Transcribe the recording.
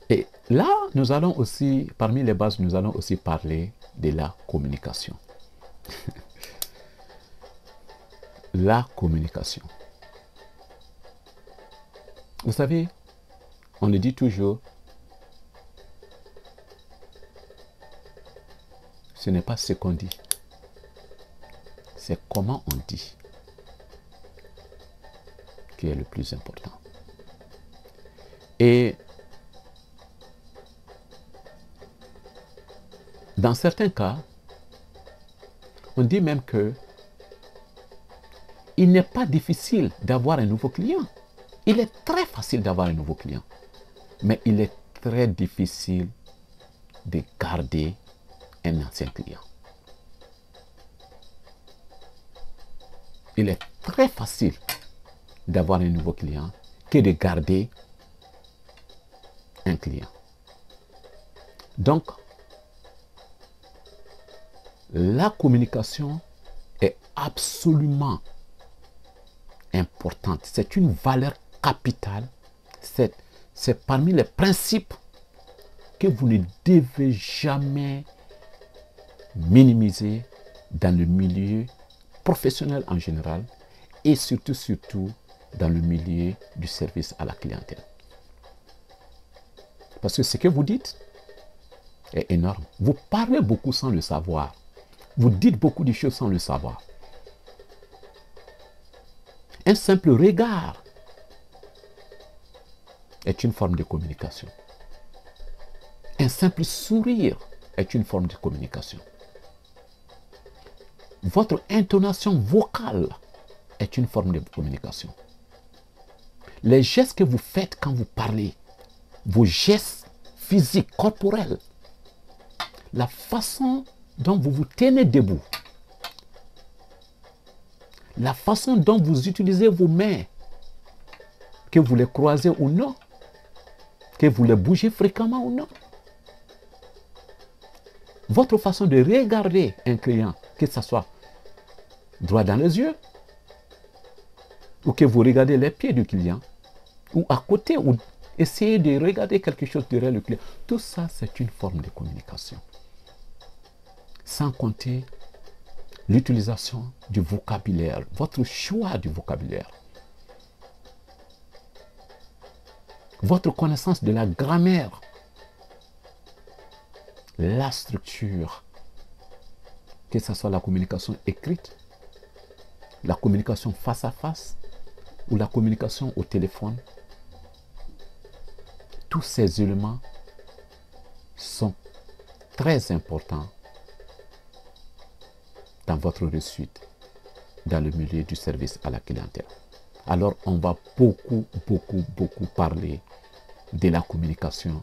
Et là, nous allons aussi, parmi les bases, nous allons aussi parler de la communication. La communication. Vous savez, on le dit toujours, ce n'est pas ce qu'on dit, c'est comment on dit qui est le plus important. Et dans certains cas, on dit même que il n'est pas difficile d'avoir un nouveau client. Il est très facile d'avoir un nouveau client. Mais il est très difficile de garder un ancien client. Il est très facile d'avoir un nouveau client que de garder un client. Donc, la communication est absolument importante. C'est une valeur capitale. C'est parmi les principes que vous ne devez jamais minimiser dans le milieu professionnel en général et surtout dans le milieu du service à la clientèle. Parce que ce que vous dites est énorme. Vous parlez beaucoup sans le savoir. Vous dites beaucoup de choses sans le savoir. Un simple regard est une forme de communication. Un simple sourire est une forme de communication. Votre intonation vocale est une forme de communication. Les gestes que vous faites quand vous parlez, vos gestes physiques, corporels, la façon dont vous vous tenez debout, la façon dont vous utilisez vos mains, que vous les croisez ou non, que vous les bougez fréquemment ou non, votre façon de regarder un client, que ce soit droit dans les yeux, ou que vous regardez les pieds du client, ou à côté, ou essayez de regarder quelque chose derrière le client, tout ça c'est une forme de communication. Sans compter l'utilisation du vocabulaire, votre choix du vocabulaire, votre connaissance de la grammaire, la structure, que ce soit la communication écrite, la communication face à face ou la communication au téléphone. Tous ces éléments sont très importants dans votre réussite dans le milieu du service à la clientèle. Alors, on va beaucoup parler de la communication